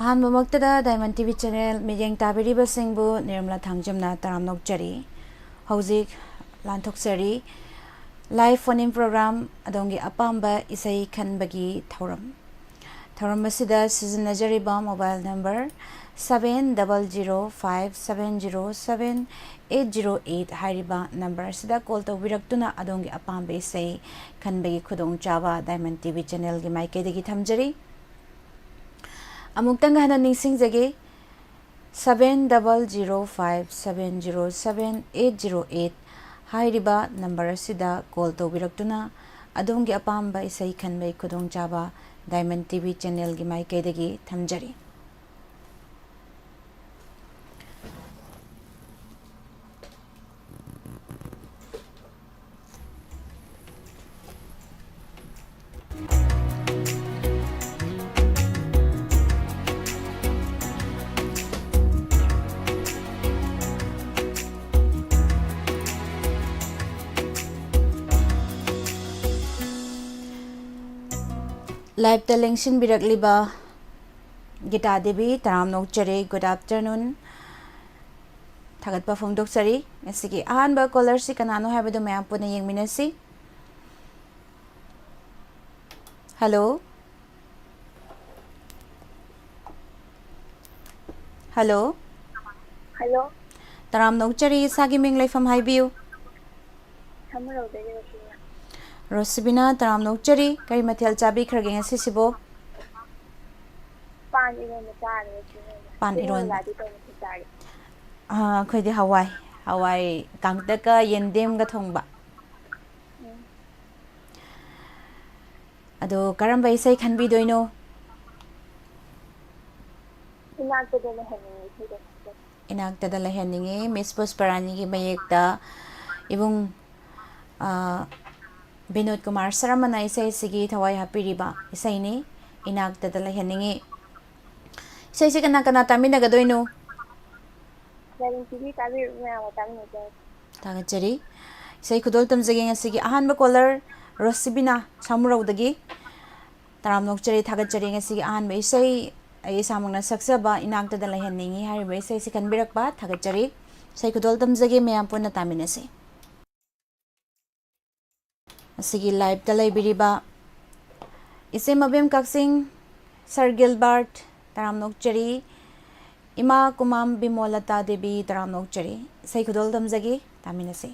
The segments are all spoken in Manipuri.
ꯑꯍꯥꯟꯕꯃꯛꯇꯗ ꯗꯥꯏꯃꯟ ꯇꯤꯚꯤ ꯆꯦꯅꯦꯜ ꯃꯤꯠꯌꯦꯡ ꯇꯥꯕꯤꯔꯤꯕꯁꯤꯡꯕꯨ ꯅꯤꯔꯃꯂꯥ ꯊꯥꯡꯖꯝꯅ ꯇꯔꯥꯝ ꯅꯣꯛꯆꯔꯤ꯫ ꯍꯧꯖꯤꯛ ꯂꯥꯟꯊꯣꯛꯆꯔꯤ ꯂꯥꯏꯚ ꯐꯣꯟ ꯏꯟ ꯄ꯭ꯔꯣꯒ꯭ꯔꯥꯝ ꯑꯗꯣꯝꯒꯤ ꯑꯄꯥꯝꯕ ꯏꯁꯩ ꯈꯟꯕꯒꯤ ꯊꯧꯔꯝ ꯑꯁꯤꯗ ꯁꯤꯖꯤꯟꯅꯖꯔꯤꯕ ꯃꯣꯕꯥꯏꯜ ꯅꯝꯕꯔ 7005707808 ꯍꯥꯏꯔꯤꯕ ꯅꯝꯕꯔ ꯑꯁꯤꯗ ꯀꯣꯜ ꯇꯧꯕꯤꯔꯛꯇꯨꯅ ꯑꯗꯣꯝꯒꯤ ꯑꯄꯥꯝꯕ ꯏꯁꯩ ꯈꯟꯕꯒꯤ ꯈꯨꯗꯣꯡꯆꯥꯕ ꯗꯥꯏꯃꯟ ꯇꯤꯚꯤ ꯆꯦꯅꯦꯜꯒꯤ ꯃꯥꯏꯀꯩꯗꯒꯤ ꯊꯝꯖꯔꯤ꯫ ꯑꯃꯨꯛꯇꯪ ꯍꯟꯅ ꯅꯤꯡꯁꯤꯡꯖꯒꯦ 7005707808 ꯍꯥꯏꯔꯤꯕ ꯅꯝꯕꯔ ꯑꯁꯤꯗ ꯀꯣꯜ ꯇꯧꯕꯤꯔꯛꯇꯨꯅ ꯑꯗꯣꯝꯒꯤ ꯑꯄꯥꯝꯕ ꯏꯁꯩ ꯈꯟꯕꯒꯤ ꯈꯨꯗꯣꯡꯆꯥꯕ ꯗꯥꯏꯃꯟ ꯇꯤꯚꯤ ꯆꯦꯅꯦꯜꯒꯤ ꯃꯥꯏꯀꯩꯗꯒꯤ ꯊꯝꯖꯔꯤ꯫ ꯂꯥꯏꯚꯇ ꯂꯦꯡꯁꯤꯟꯕꯤꯔꯛꯂꯤꯕ ꯒꯤꯇꯥ ꯗꯦꯕꯤ ꯇꯔꯥꯝ ꯅꯣꯛꯆꯔꯤ꯫ ꯒꯨꯗ ꯑꯥꯐꯇꯔꯅꯨꯟ ꯊꯥꯒꯠꯄ ꯐꯣꯡꯗꯣꯛꯆꯔꯤ꯫ ꯉꯁꯤꯒꯤ ꯑꯍꯥꯟꯕ ꯀꯣꯂꯔꯁꯤ ꯀꯅꯥꯅꯣ ꯍꯥꯏꯕꯗꯨ ꯃꯌꯥꯝ ꯄꯨꯟꯅ ꯌꯦꯡꯃꯤꯟꯅꯁꯤ꯫ ꯍꯜꯂꯣ ꯍꯜꯂꯣ ꯍꯜꯂꯣ ꯇꯔꯥꯝ ꯅꯣꯛꯆꯔꯤ꯫ ꯏꯁꯥꯒꯤ ꯃꯤꯡ ꯂꯩꯐꯝ ꯍꯥꯏꯕꯤꯌꯨ꯫ ꯁꯃꯨꯔꯧꯗꯒꯤ ꯔꯣꯁꯤꯕꯤꯅꯥ꯫ ꯔꯣꯁꯤꯕꯤꯅꯥ ꯇꯔꯥꯝ ꯅꯣꯛꯆꯔꯤ꯫ ꯀꯔꯤ ꯃꯊꯦꯜ ꯆꯥꯕꯤꯈ꯭ꯔꯒꯦ ꯉꯁꯤꯁꯤꯕꯣ? ꯄꯥꯟ ꯏꯔꯣꯟꯕ ꯆꯥꯔꯦ ꯄꯥꯟ ꯏꯆꯦ ꯏꯔꯣꯟꯕ ꯅꯤꯔꯃꯂꯥꯗꯤ ꯀꯩ ꯃꯊꯦꯜ ꯆꯥꯔꯦ? ꯑꯩꯈꯣꯏꯗꯤ ꯍꯋꯥꯏ ꯀꯥꯡꯇꯛꯀ ꯌꯦꯟꯗꯦꯝꯒ ꯊꯣꯡꯕ꯫ ꯑꯗꯣ ꯀꯔꯝꯕ ꯏꯁꯩ ꯈꯟꯕꯤꯗꯣꯏꯅꯣ? ꯏꯅꯥꯛꯇꯗ ꯂꯩꯍꯟꯅꯤꯡꯉꯤ ꯏꯁꯩꯗꯣ ꯈꯟꯖꯒꯦ꯫ ꯏꯅꯥꯛꯇꯗ ꯂꯩꯍꯟꯅꯤꯡꯉꯤ ꯃꯤꯁ ꯄꯨꯁꯄꯔꯥꯅꯤꯒꯤ ꯃꯌꯦꯛꯇ ꯏꯕꯨꯡ ꯕꯤꯅꯣꯗ ꯀꯨꯃꯥꯔ ꯁꯔꯃꯅ ꯏꯁꯩꯁꯤꯒꯤ ꯊꯋꯥꯏ ꯍꯥꯞꯄꯤꯔꯤꯕ ꯏꯁꯩꯅꯤ ꯏꯅꯥꯛꯇꯗ ꯂꯩꯍꯟꯅꯤꯡꯉꯤ꯫ ꯏꯁꯩꯁꯤ ꯀꯅꯥ ꯀꯅꯥ ꯇꯥꯃꯤꯟꯅꯒꯗꯣꯏꯅꯣ? ꯗꯥꯏꯃꯟ ꯇꯤꯚꯤ ꯇꯥꯕꯤꯔꯤꯕ ꯃꯌꯥꯝꯒ ꯇꯥꯃꯤꯟꯅꯖꯔꯒꯦ꯫ ꯊꯥꯒꯠꯆꯔꯤ꯫ ꯏꯁꯩ ꯈꯨꯗꯣꯜ ꯇꯝꯖꯒꯦ ꯉꯁꯤꯒꯤ ꯑꯍꯥꯟꯕ ꯀꯣꯂꯔ ꯔꯣꯁꯤꯕꯤꯅꯥ ꯁꯃꯨꯔꯧꯗꯒꯤ ꯇꯔꯥꯝ ꯅꯣꯛꯆꯔꯤ ꯊꯥꯒꯠꯆꯔꯤ꯫ ꯉꯁꯤꯒꯤ ꯑꯍꯥꯟꯕ ꯏꯁꯩ ꯑꯩ ꯏꯁꯥꯃꯛꯅ ꯁꯛꯆꯕ ꯏꯅꯥꯛꯇꯗ ꯂꯩꯍꯟꯅꯤꯡꯉꯤ ꯍꯥꯏꯔꯤꯕ ꯏꯁꯩꯁꯤ ꯈꯟꯕꯤꯔꯛꯄ ꯊꯥꯒꯠꯆꯔꯤ꯫ ꯏꯁꯩ ꯈꯨꯗꯣꯜ ꯇꯝꯖꯒꯦ ꯃꯌꯥꯝ ꯄꯨꯟꯅ ꯇꯥꯃꯤꯟꯅꯁꯤ꯫ ꯑꯁꯤꯒꯤ ꯂꯥꯏꯚꯇ ꯂꯩꯕꯤꯔꯤꯕ ꯏꯆꯦ ꯃꯕꯦꯝ ꯀꯛꯆꯤꯡ ꯁꯔ ꯒꯤꯜꯕꯥꯔꯠ ꯇꯔꯥꯝ ꯅꯣꯛꯆꯔꯤ꯫ ꯏꯃꯥ ꯀꯨꯃꯥꯝ ꯕꯤꯃꯣꯂꯇꯥ ꯗꯦꯕꯤ ꯇꯔꯥꯝ ꯅꯣꯛꯆꯔꯤ꯫ ꯏꯁꯩ ꯈꯨꯗꯣꯜ ꯇꯝꯖꯒꯦ ꯇꯥꯃꯤꯟꯅꯁꯤ꯫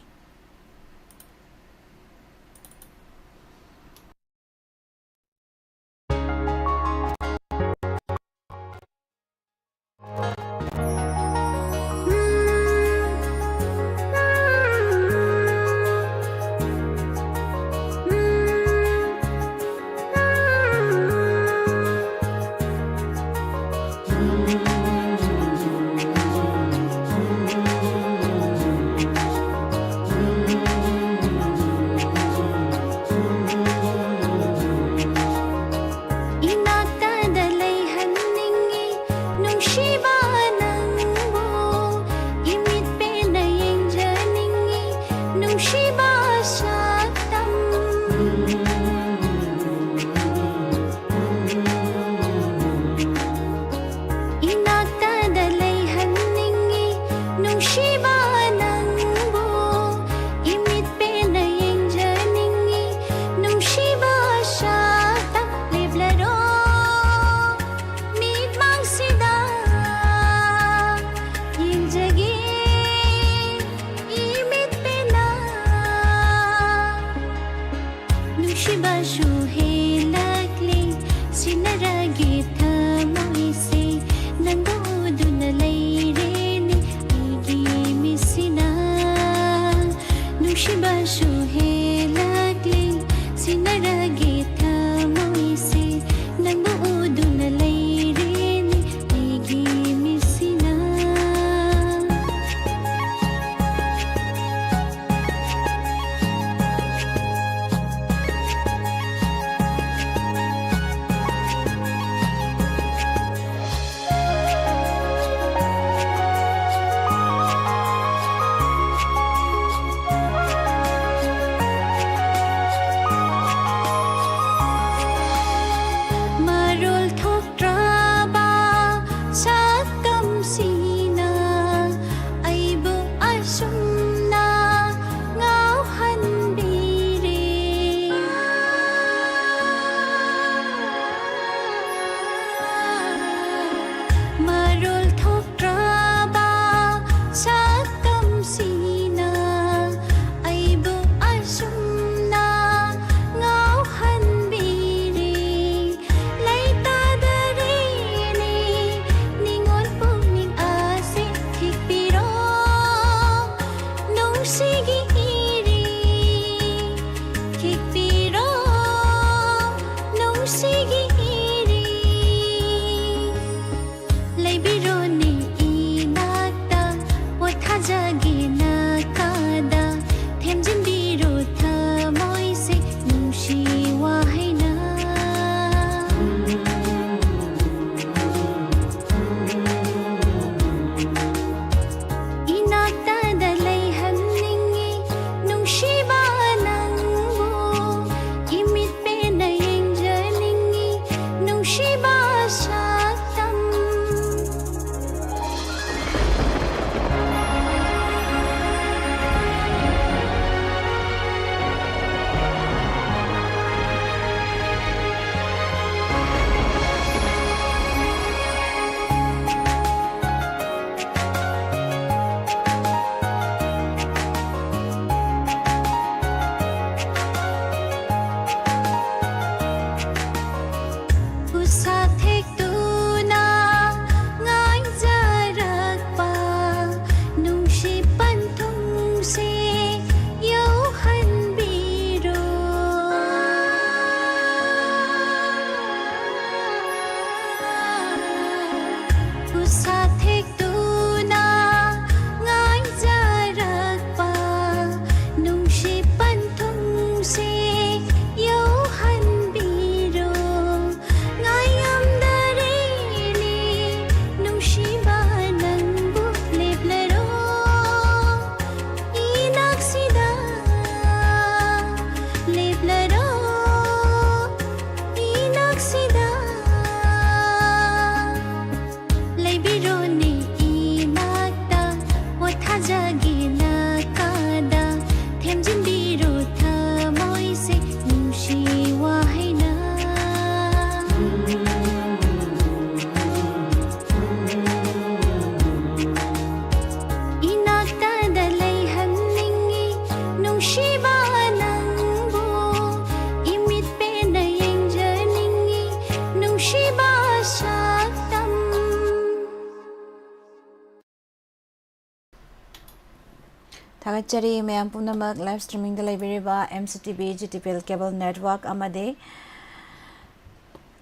थागतचरी मैम पुनमक लाइव स्ट्रीमिंग द लेबिरिबा MCTV GTPL केबल नेटवर्क अमदे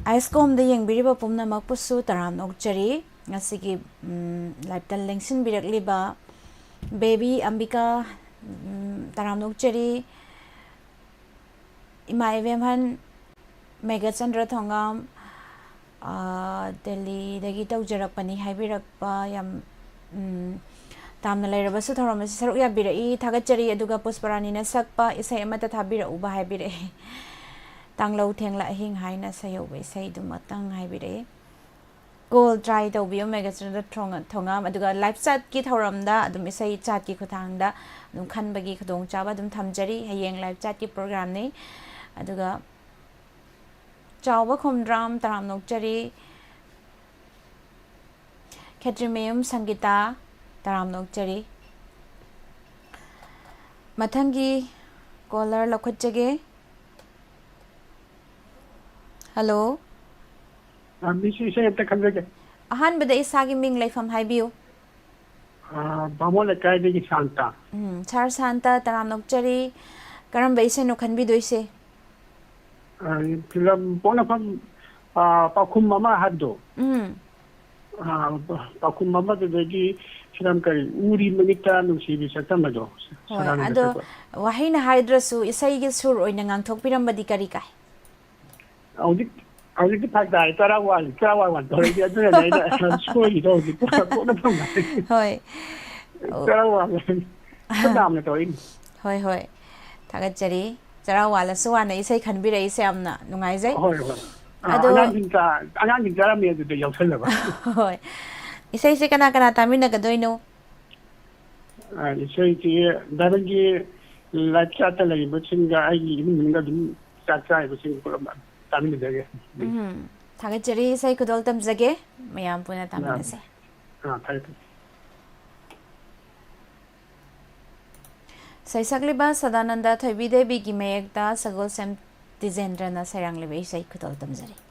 आइसकोम द यंगबिरिबा पुनमक पुसु तराम नोकचरी ngasiगी लाइव तन लेंसिन बिरकलिबा बेबी अंबिका तराम नोकचरी इमा एवेमहन मेगाचंद्र थोंगाम दिल्ली दगी तौजरकपनी हाइबिरकपा याम तामना लेरबसु थौरम सरुक याबिरई थागतचरी अदुगा पुष्परानीना सकपा इसै अमता थाबिरउबा हाइबिरई तांगलौ थेंगला हिंग हाइना सयौबे सैदुमतंग हाइबिरई कॉल ट्राई तौबियो मेगाचंद्र थोंगाम अदुगा लाइव चैट की थौरमदा अदुम इसै चैट की खुथांगदा अदुम खनबगी खदोंग चाबा अदुम थमजरी हयेंग लाइव चैट की प्रोग्राम ने अदुगा चावबा खोमद्राम तराम नोकचरी खेत्रिमेयम संगीता तराम नोकचरी मथंगी कॉलर लखुचगे हेलो मिसी से त खंजगे अहान बदे इसागी मिंग लेफम हाइबियो बामो लेकाय देगी शांता चार शांता तराम नोकचरी करम बैसे नो खनबी दोइसे फिल्म पोनफम पाखुम मामा हादो पाखुम मामा देगी फिल्म करी उरी मनिता नुसीबी सकतमदो अदो वहाइना हाइद्रसु इसैगे सुर ओइना ngang करी काय औजिक फाइदा तरा वान तोरगी अदुना नाइना स्कोरी दो औजिक पोनफम होय तरा वान नामने तोइन होय होय थागतचरी चरा वाला सुवाना इसै खनबिरई से amna नुंगाइजै होय होय अनांगिन जारामी अदुदे यौसलबा होय इसै से कना कना तामिना गदोइनो इसै की दारंगी लाइफ चाट लैबो सिंगा आइगी इमुंगा दुम चाचाय बसिंग पुरम तामिना जगे थागतचरी इसै कुदोल तमजगे मयाम पुना तामिना से थाय सैसकलिबा सदानंद थोइबी देवी की मयकता सगोल सेम तिजेंद्रना सैरांगलिबे इसै कुदोल तमजरी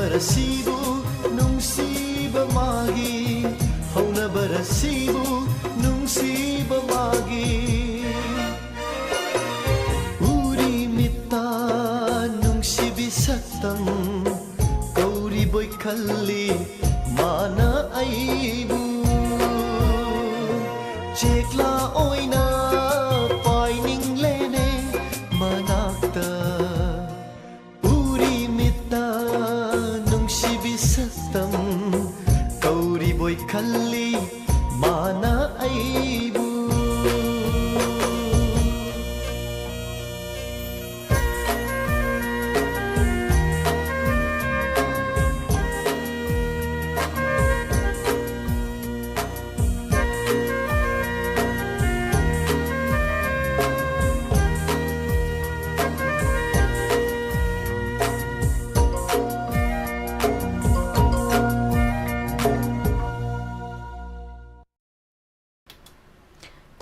ꯍꯧꯅꯕꯔꯁꯤꯕꯨ ꯅꯨꯡꯁꯤꯕ ꯃꯥꯒꯤ ꯍꯧꯅꯕꯔꯁꯤꯕꯨ ꯅꯨꯡꯁꯤꯕ ꯃꯥꯒꯤ 우리 믿다 ꯅꯨꯡꯁꯤꯕꯤ ꯁꯛꯇꯝ ꯀꯧꯔꯤꯕꯣꯏ ꯈꯜꯂꯤ ꯃꯥꯅ ꯑꯩꯕꯨ ꯆꯦꯛꯂꯥ ꯑꯣꯏꯅ ꯄꯥꯏꯅꯤꯡꯂꯦꯅꯦ ꯃꯅꯥꯛꯇ 우리 믿다 ꯅꯨꯡꯁꯤꯕꯤ ꯁꯛꯇꯝ ꯀꯧꯔꯤꯕꯣꯏ ꯈꯜꯂꯤ ꯃꯥꯅ ꯑꯩꯕꯨ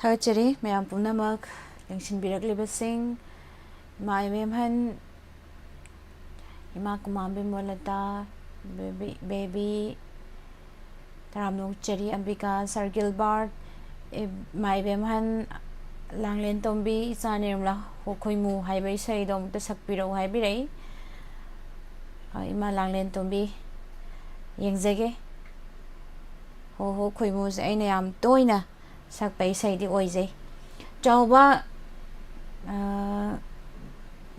ꯊꯥꯒꯠꯆꯔꯤ ꯃꯌꯥꯝ ꯄꯨꯝꯅꯃꯛ ꯌꯦꯡꯁꯤꯟꯕꯤꯔꯛꯂꯤꯕꯁꯤꯡ ꯏꯃꯥ ꯏꯕꯦꯝꯍꯟ ꯏꯃꯥ ꯀꯨꯃꯥꯝꯕꯤ ꯃꯣꯂꯇꯥ ꯕꯦꯕꯤ ꯇꯔꯥꯝꯅꯣꯛꯆꯔꯤ ꯑꯝꯕꯤꯀꯥ ꯁꯥꯔ ꯒꯤꯜꯕꯥꯔꯠ ꯏꯃꯥ ꯏꯕꯦꯝꯍꯟ ꯂꯥꯡꯂꯦꯟ ꯇꯣꯝꯕꯤ ꯏꯆꯥ ꯅꯤꯔꯃꯂꯥ ꯍꯣꯈꯣꯏꯃꯨ ꯍꯥꯏꯕ ꯏꯁꯩꯗꯣ ꯑꯃꯨꯛꯇ ꯁꯛꯄꯤꯔꯛꯎ ꯍꯥꯏꯕꯤꯔꯛꯏ ꯏꯃꯥ ꯂꯥꯡꯂꯦꯟ ꯇꯣꯝꯕꯤ ꯌꯦꯡꯖꯒꯦ ꯍꯣ ꯍꯣ ꯈꯣꯏꯃꯨꯁꯦ ꯑꯩꯅ ꯌꯥꯝ ꯇꯣꯏꯅ ꯁꯛꯄ ꯏꯁꯩꯗꯤ ꯑꯣꯏꯖꯩ ꯆꯥꯎꯕ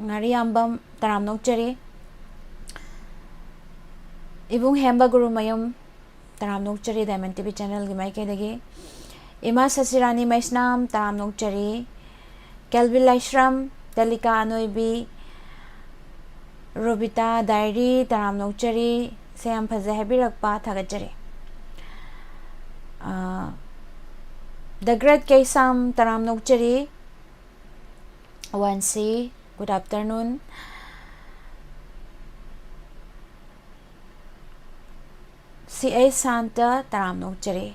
ꯉꯥꯔꯤꯌꯥꯝꯕꯝ ꯇꯔꯥꯝꯅꯣꯛꯆꯔꯤ ꯏꯕꯨꯡ ꯍꯦꯝꯕ ꯒꯨꯔꯨꯃꯌꯨꯝ ꯇꯔꯥꯝꯅꯣꯛꯆꯔꯤ ꯗꯥꯏꯃꯟ ꯇꯤꯚꯤ ꯆꯦꯅꯦꯜꯒꯤ ꯃꯥꯏꯀꯩꯗꯒꯤ ꯏꯃꯥ ꯁꯁꯤꯔꯥꯅꯤ ꯃꯩꯁꯅꯥꯝ ꯇꯔꯥꯝꯅꯣꯛꯆꯔꯤ ꯀꯦꯜꯕꯤꯟ ꯂꯥꯏꯁ꯭ꯔꯝ ꯗꯦꯂꯤꯀꯥ ꯑꯅꯣꯏꯕꯤ ꯔꯣꯕꯤꯇꯥ ꯗꯥꯏꯔꯤ ꯇꯔꯥꯝꯅꯣꯛꯆꯔꯤ ꯁꯦ ꯌꯥꯝ ꯐꯖꯩ ꯍꯥꯏꯕꯤꯔꯛꯄ ꯊꯥꯒꯠꯆꯔꯤ ꯗ ꯒ꯭ꯔꯦꯠ ꯀꯩꯁꯥꯝ ꯇꯔꯥꯝꯅꯣꯛꯆꯔꯤ ꯋꯥꯟꯁꯤ ꯒꯨꯗ ꯑꯐꯇꯔꯅꯨꯟ ꯁꯤ ꯑꯩ ꯁꯥꯟꯇ ꯇꯔꯥꯝꯅꯣꯛꯆꯔꯤ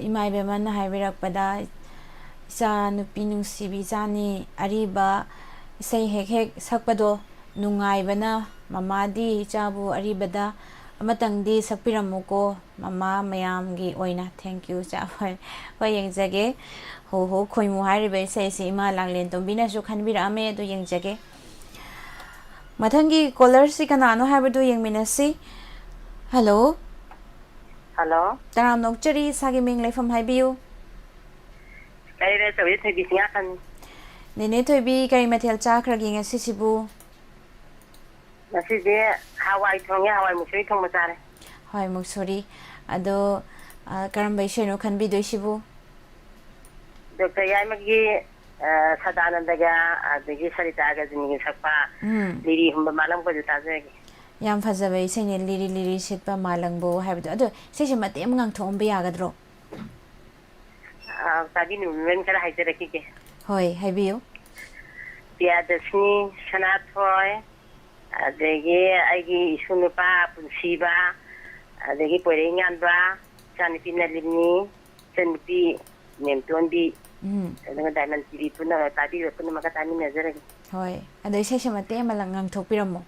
ꯏꯃꯥ ꯏꯕꯦꯝꯃꯅ ꯍꯥꯏꯕꯤꯔꯛꯄꯗ ꯏꯆꯥ ꯅꯨꯄꯤ ꯅꯨꯡꯁꯤꯕꯤ ꯏꯆꯥꯅꯤ ꯑꯔꯤꯕ ꯏꯁꯩ ꯍꯦꯛ ꯍꯦꯛ ꯁꯛꯄꯗꯣ ꯅꯨꯡꯉꯥꯏꯕꯅ ꯃꯃꯥꯗꯤ ꯏꯆꯥꯕꯨ ꯑꯔꯤꯕꯗ ꯑꯃꯇꯪꯗꯤ ꯁꯛꯄꯤꯔꯝꯃꯨꯀꯣ ꯃꯃꯥ ꯃꯌꯥꯝꯒꯤ ꯑꯣꯏꯅ ꯊꯦꯡꯛ ꯌꯨ ꯆꯥ ꯍꯣꯏ ꯌꯦꯡꯖꯒꯦ ꯍꯣ ꯍꯣ ꯈꯣꯏꯃꯨ ꯍꯥꯏꯔꯤꯕ ꯏꯁꯩꯁꯤ ꯏꯃꯥ ꯂꯥꯡꯂꯦꯟ ꯇꯣꯝꯕꯤꯅꯁꯨ ꯈꯟꯕꯤꯔꯛꯑꯝꯃꯦ ꯑꯗꯨ ꯌꯦꯡꯖꯒꯦ ꯃꯊꯪꯒꯤ ꯀꯣꯂꯔꯁꯤ ꯀꯅꯥꯅꯣ ꯍꯥꯏꯕꯗꯨ ꯌꯦꯡꯃꯤꯟꯅꯁꯤ ꯍꯜꯂꯣ ꯍꯜꯂꯣ ꯇꯔꯥꯝꯅꯣꯛꯆꯔꯤ ꯏꯁꯥꯒꯤ ꯃꯤꯡ ꯂꯩꯐꯝ ꯍꯥꯏꯕꯤꯌꯨ ꯑꯩ ꯇꯧꯏ ꯊꯣꯏꯕꯤ ꯉꯥꯛꯀꯅꯤ ꯅꯦꯅꯦ ꯊꯣꯏꯕꯤ ꯀꯔꯤ ꯃꯊꯦꯜ ꯆꯥꯈ꯭ꯔꯒꯦ ꯉꯁꯤꯁꯤꯕꯨ ꯉꯁꯤꯗꯤ ꯍꯋꯥꯏ ꯊꯣꯡꯉꯦ ꯍꯋꯥꯏ ꯃꯨꯁꯣꯔꯤ ꯊꯣꯡꯕ ꯆꯥꯔꯦ ꯍꯋꯥꯏ ꯃꯨꯛꯁꯣꯔꯤ ꯑꯗꯣ ꯀꯔꯝꯕ ꯏꯁꯩꯅꯣ ꯈꯟꯕꯤꯗꯣꯏꯁꯤꯕꯨ ꯗꯣꯛꯇꯔ ꯌꯥꯏꯃꯒꯤ ꯁꯗꯥꯅꯟꯗꯒ ꯑꯗꯒꯤ ꯁꯔꯤꯇꯥ ꯒꯖꯅꯤꯒꯤ ꯁꯛꯄ ꯂꯤꯔꯤ ꯍꯨꯝꯕ ꯃꯥꯂꯪꯕꯁꯨ ꯇꯥꯖꯔꯒꯦ ꯌꯥꯝ ꯐꯖꯕ ꯏꯁꯩꯅꯦ ꯂꯤꯔꯤ ꯂꯤꯔꯤ ꯁꯤꯠꯄ ꯃꯥꯂꯪꯕꯣ ꯍꯥꯏꯕꯗꯣ ꯑꯗꯣ ꯏꯁꯩꯁꯦ ꯃꯇꯦꯛ ꯑꯃ ꯉꯥꯡꯊꯣꯛꯑꯝꯕ ꯌꯥꯒꯗ꯭ꯔꯣ ꯇꯥꯕꯤꯅꯤꯡꯕ ꯈꯔ ꯍꯥꯏꯖꯔꯛꯈꯤꯒꯦ ꯍꯣꯏ ꯍꯥꯏꯕꯤꯌꯨ ꯄꯤꯌꯥꯗꯁꯅꯤ ꯁꯅꯥꯊꯣꯏ ꯑꯗꯒꯤ ꯑꯩꯒꯤ ꯏꯁꯨ ꯅꯨꯄꯥ ꯄꯨꯟꯁꯤꯕ ꯑꯗꯒꯤ ꯄꯣꯏꯔꯩ ꯉꯥꯟꯕ ꯏꯆꯥꯅꯨꯄꯤ ꯅꯂꯤꯅꯤ ꯏꯆꯟꯅꯨꯄꯤ ꯃꯦꯝꯇꯣꯟꯕꯤ ꯑꯗꯨꯒ ꯗꯥꯏꯃꯟ ꯇꯤꯚꯤ ꯄꯨꯝꯅꯃꯛ ꯇꯥꯕꯤꯕ ꯄꯨꯝꯅꯃꯛꯀ ꯇꯥꯃꯤꯟꯅꯖꯔꯒꯦ ꯍꯣꯏ ꯑꯗꯣ ꯏꯁꯩꯁꯦ ꯃꯇꯦꯛ ꯑꯃ ꯉꯥꯡꯊꯣꯛꯄꯤꯔꯝꯃꯣ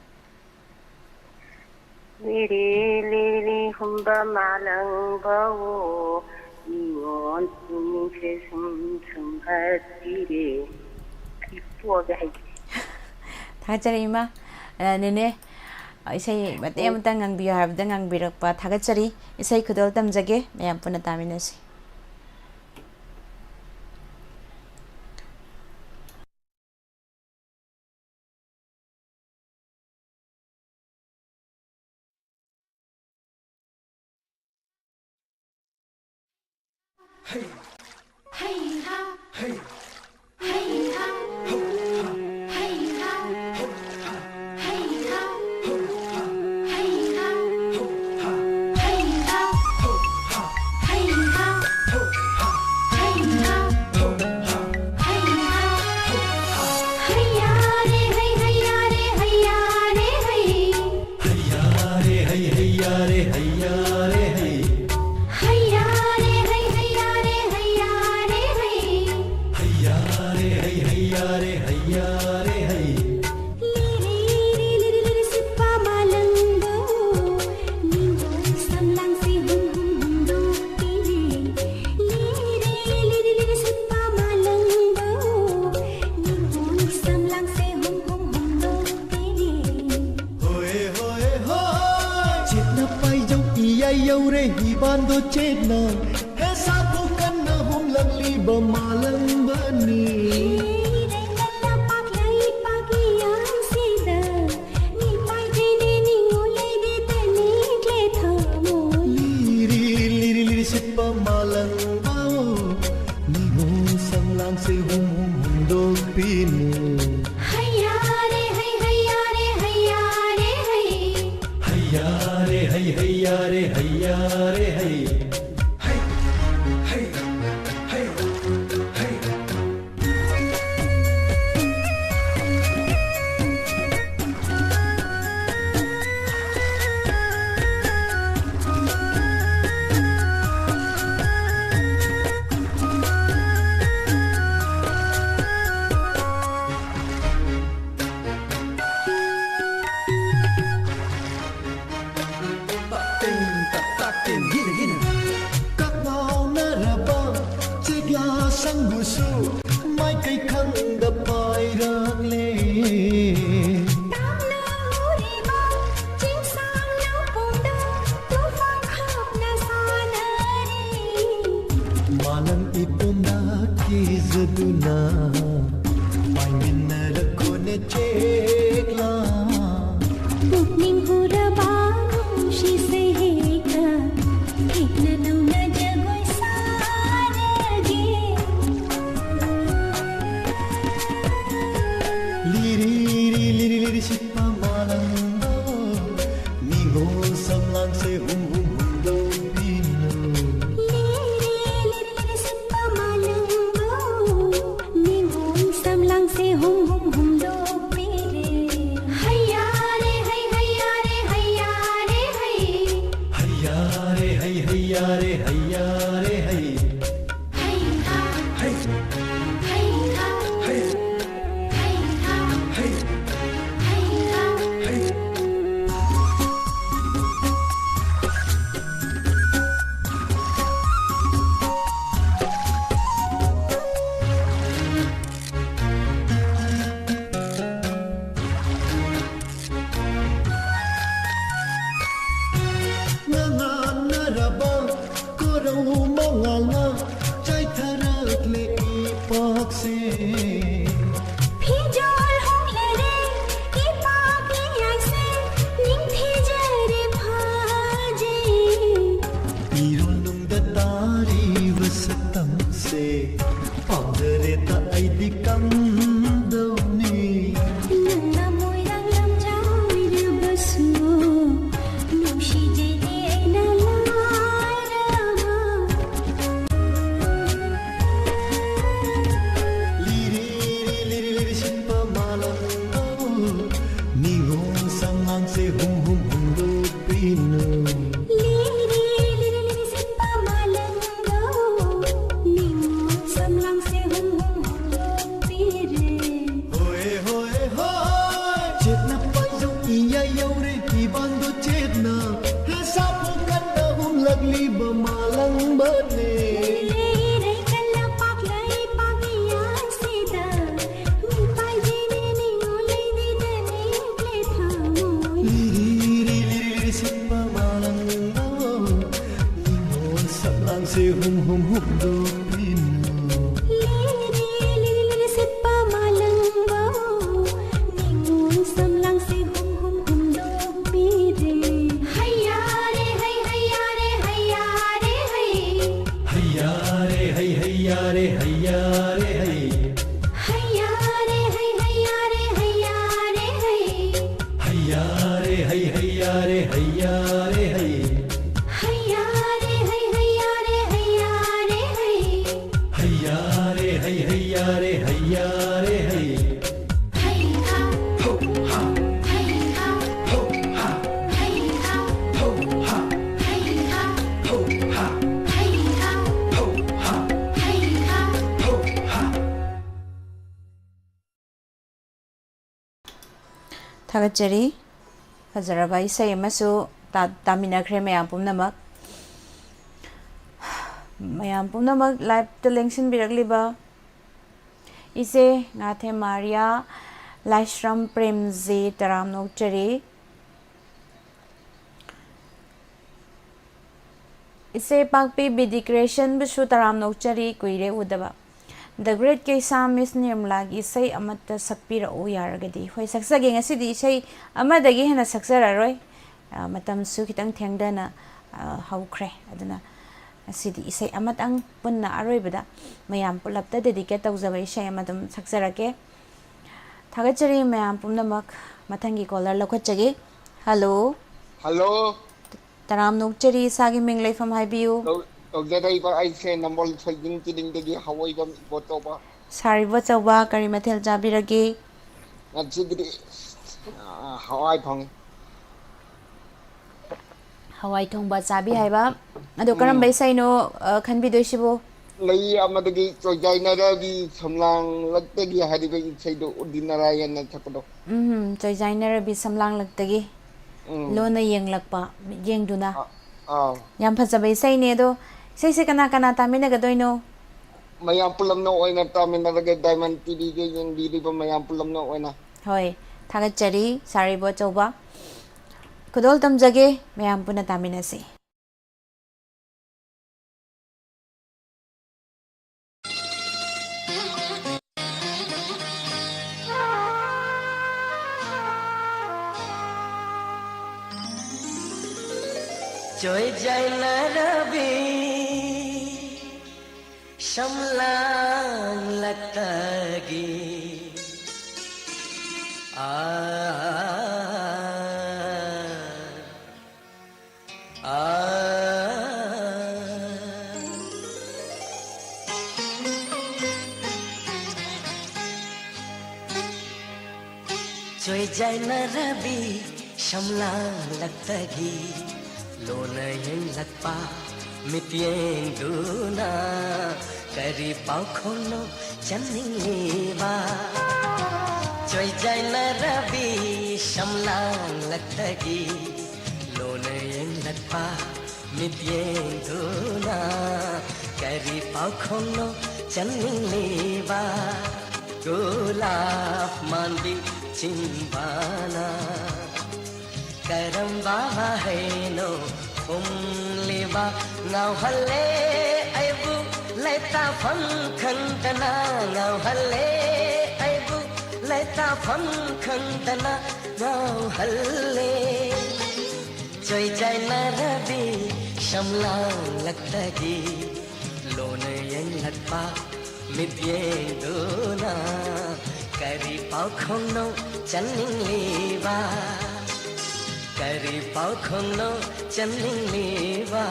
ꯂꯤꯔꯤ ꯂꯤꯔꯤ ꯍꯨꯝꯕ ꯃꯥꯂꯪꯕꯋꯣ 이원 국민세 승승하시래 기뻐하게 하지. ꯊꯥꯒꯠꯆꯔꯤ ꯏꯃꯥ ꯅꯦꯅꯦ ꯏꯁꯩ ꯃꯇꯦꯛ ꯑꯃꯇꯪ ꯉꯪꯕꯤꯌꯨ ꯍꯥꯏꯕꯗ ꯉꯪꯕꯤꯔꯛꯄ ꯊꯥꯒꯠꯆꯔꯤ ꯏꯁꯩ ꯈꯨꯗꯣꯜ ꯇꯝꯖꯒꯦ ꯃꯌꯥꯝ ꯄꯨꯟꯅ ꯇꯥꯃꯤꯟꯅꯁꯤ yaure hi bando chetna he sapu kanna hum lagli ba malang bani Sippa malang bao ni ho sam lang se hum hum do pinu hayya re hay hayya re hayya re hay hayya re hay hayya re hayya re hay hay hay hay hay Gusu mai kai khang da pai rang le tam na uri ba ching sang na pong da tu phang khap na sa na ri malang ipum da ki zaduna pai min na la ko ne chek la ning hura ba shi se he ka thik na nau na jagoi sa Liri sippa malang ni ho sam lang se hum hum hum do pinu Liri sippa malang ni ho sam lang se hum hum hum do pire hayya re hay hayya re hayya re hay hayya re hay hayya re hayya re hay hay ha hay hay ha hay Se hum hum hum do pinu Liri sippa malang bao ningun sam lang se hum hum hum do pire hayya re hay hayya re hayya re hay hayya re hay hayya re hayya re hay hayya re hay hayya re hayya re hay hayya re hay hayya re hayya re hay Thagachari Fazaraba isai amasu taminakre mayam pumnamak live to lengsin biragliba ise ngathe Maria Laishram Premji Taram Nokchari इसे पाकपी बिदी क्रिएशन बिशु तराम नौचरी कुइरे उदबा द ग्रेट केसा मिस निर्मलागी इसे अमत सकपीरओ यारगदी होय सक्सगे ngasiदी इसे अमदगी हेना सक्सररोय मतमसु खितंग थेंगदना हौख्रे अदना asidi isai amatang punna aroibada mayam pulapta dedicate tawjaba isai amadum saksarake thagachari mayam pumnamak mathangi caller lokhachage hello hello taram nokchari sagi minglai from haibiu tawjadai ba ai se number sajing tiding degi hawai ba boto ba sari bo chawba kari mathel jabirage ngachigri hawai phang hawai thongba chabi haiba ado karam bai sai no khanbi doisibo lei amadagi choijainara gi samlang laktegi haribe sei do udinarayan na thakdo choijainara bi samlang laktegi lona yenglakpa yengduna yam phajabai sai ne do sei se kana kana tamina ga doino mayam pulam no oina tamina ga diamond tv ge yeng di ba mayam pulam no oina hoi thagachari sari bo chawba kudol tamjage mayam puna tamina se joy jai na rabi shamlang latagi joy jai na rabi shamlang latagi lona yang lakpa mitien duna kari paukhono channing leva joy jai na rabi shamlang laktagi lona yang lakpa mitien duna kari paukhono channing leva gulab mandi chimbana karamba haino umliba ngau halle aibu laita pham khandana ngau halle aibu laita pham khandana ngau halle joy jai na rabi shamlang laktagi lona yang latpa mityen duna kari paukhono channing leva kari paukhono channing leva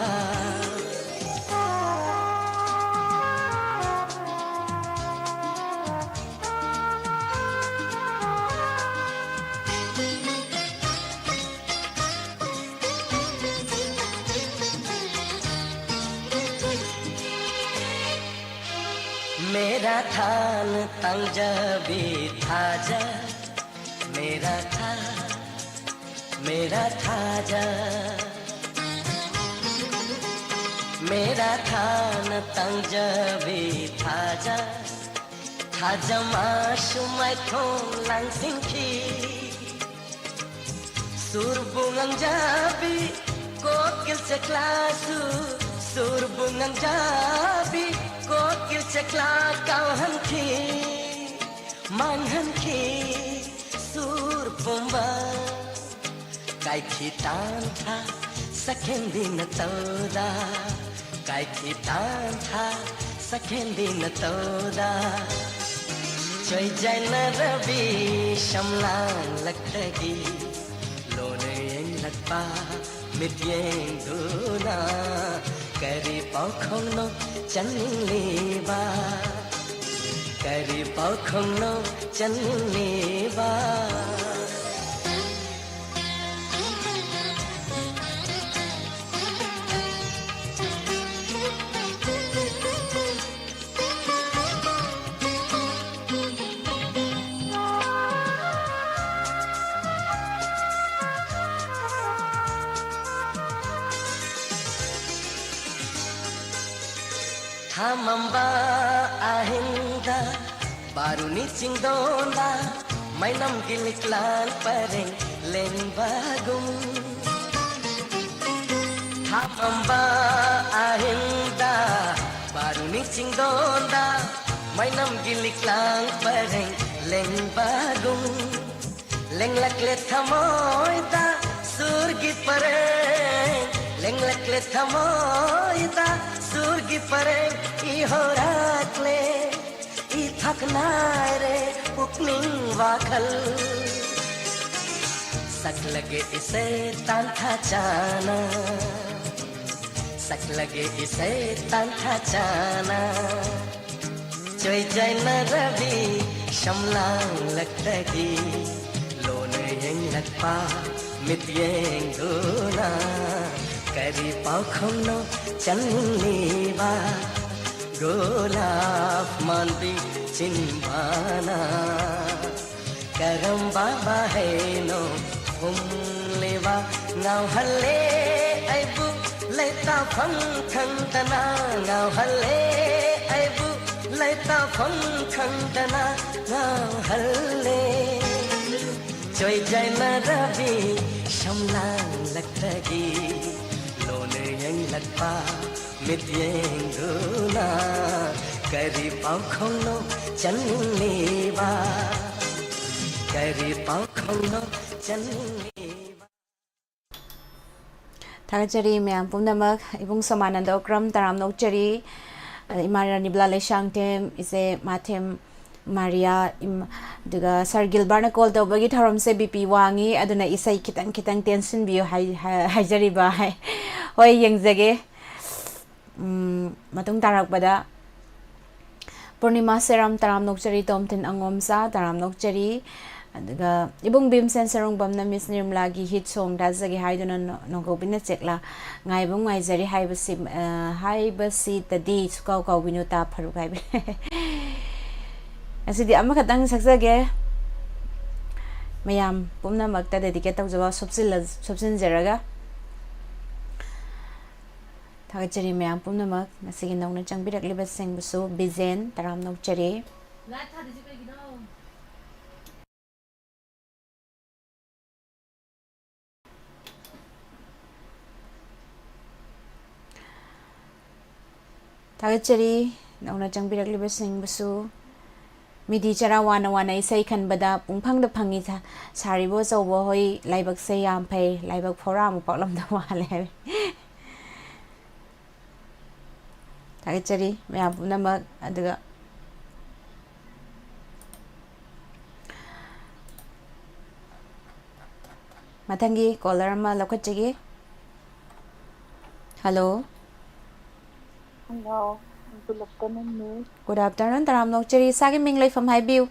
मेरा थान तंजबी थाजा मेरा थाजा मेरा थान तंजबी थाजा थाजा माशुमाय थों लांसिंखी surbungang jabi kokil seklasu surbungang jabi kokil sekla kauhan ki manhan ki surbumba kai khitan tha sakhendi na toda kai khitan tha sakhendi na toda joy jai na rabi shamlang laktagi lone yang lakpa mityen duna kari paukhong no channing leba kari paukhong no channing leba Hamamba ahinda baruni cingdonda mainam giliklan pareng len bagum Hamamba ahinda baruni chingdonda mainam giliklang pareng leng bagong leng lakle thamoida surgi pareng leng lakle thamoida surgi pareng I horakle I thaknare pukning wakhal sak lage ise tantha chana sak lage ise tantha chana choi jai na ravi shamlang laktagi lone yeng lakpa mit yeng duna kari pau khom no channi ba golap mandi chinbana karam baba hai no lewa ngau halle aibu leita phang thang tana ngau halle aibu leita phang thang tana ngau halle choi jai na ravi shamlang laktagi lone yang lakpa mit yeng duna kari pau khong no chan lewa kari pau khong no Thagachari myam pumnamak ibung samanando kram taram nokchari imara nibla leshang tem ise mathem Maria duga Sir Gilbert na call daw bagi tharom se BP wangi aduna isai kitang tension biyo hajari ba hoy yengjage matung tarak bada Purnima seram taram nokchari tomten angomsa taram nokchari aduga ibung bim sensorong bam na Miss Nirmala gi hit song da zagi haiduna nongko bina chekla ngai bung ngai jari haibasi tadi sukau kau binuta pharu kai be asidi amma khatang saksage mayam pumna makta dedicate tau jawa subsin jaraga thagachari mayam pumna mak nasigi nongna changbirak liba seng busu bizen taram nokchari Thagachari nongna changbirak liba seng busu midi chara wana isai khan bada pungphang da phangi tha saribo chawbo hoi laibak se yam phai laibak phora mu paklam da wale Thagachari mayam pumna mak aduga mathangi caller ma lokachigi hello Hello, good afternoon. Good afternoon taram nokchari sagi minglai from haibiu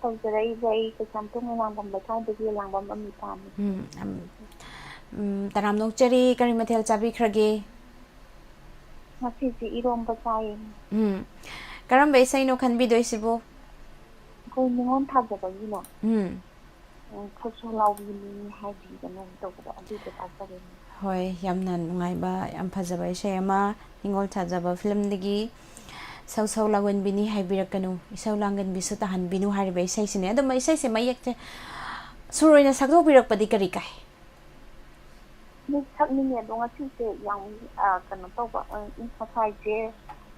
Tàu giờ đây vậy cái sản phẩm làm bằng bạch thang từ làm bằng âm tam. taram nokchari kari mathel chabi khrage Masih si irom pasai. karam bai sai no khan bi doisibo Kau ningon thab giờ vậy nè. Kau solau ini hai di dengan tàu cái đó đi cái pasar ini. Hoi yamna nungaiba yam phajaba isai ama hingol thajaba film digi sau lawan bini haibirakanu isau langan bisu tahan binu hariba isai sine adum isai se mayak che suroina sakdo birak padi kari kai Ni sak ni ne dong asu se yang kan tàu ba in pasai je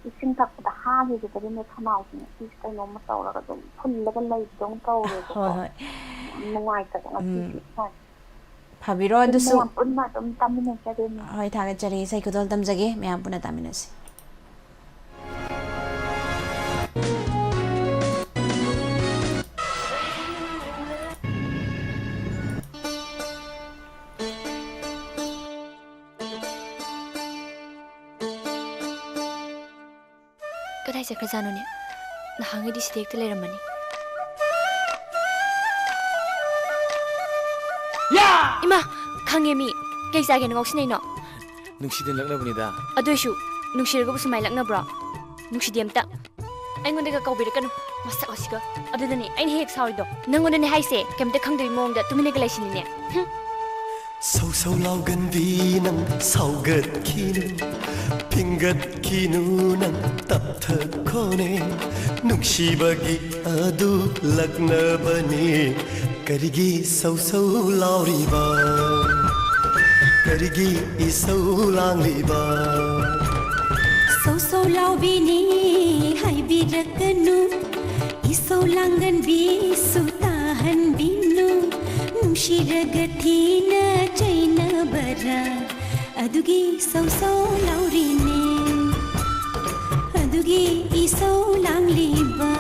isin tak da ha je ke ni khamau ni is kai no ma tàu la ka dum phun la kan lai dong tàu re ko hoi nungai ka dong asu phabiro adusu unma dum tamina cha de hoi thaga chari sai kudol tamjage myam puna taminasi Kadai sakrazano ne nahangi di sidek tele ramani Ima khangemi kaisa ge ngok sinai no Nungsidin laknabunida adoishu nungshirga bu sumai laknabra nungsidem ta aingonde ga kawbir kanu masak asiga adudani ain hek saurido nangonde ne haise kemte khangdoi mong da tumine ga laisini ne Sâu sâu lau gần vì nắng sau gật khi nu Ping gật khi nu nắng tập thật khó nè Nung shi bagi adu lakna bani Karigi sâu sâu lau riba ꯀꯔꯤꯒꯤ ꯏꯁꯧ ꯂꯥꯡꯂꯤꯕ Sâu sâu lau bini hai birakanu Isau langan bisu tahan binu Nushiragathina chaina bara Adugi sâu sâu lau rine Adugi isau langliba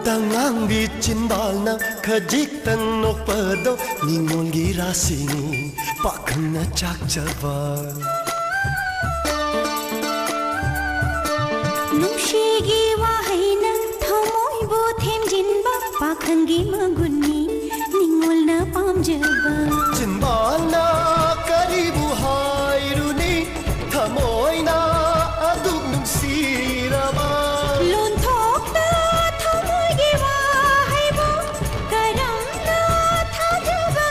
Tangang चिंबालना खजिक तन्नोक पदो निंगोंगी रासिनी पाखंगना चाक जबा Nushigi wahaina thamoy bo them jinba pakhangi magunni ningol na pamjaba चिंबालना करीबु हायरुनी थमोयना अदुक नुंसीरबा lon thokna thamoy gi wahaibo karamna thajaba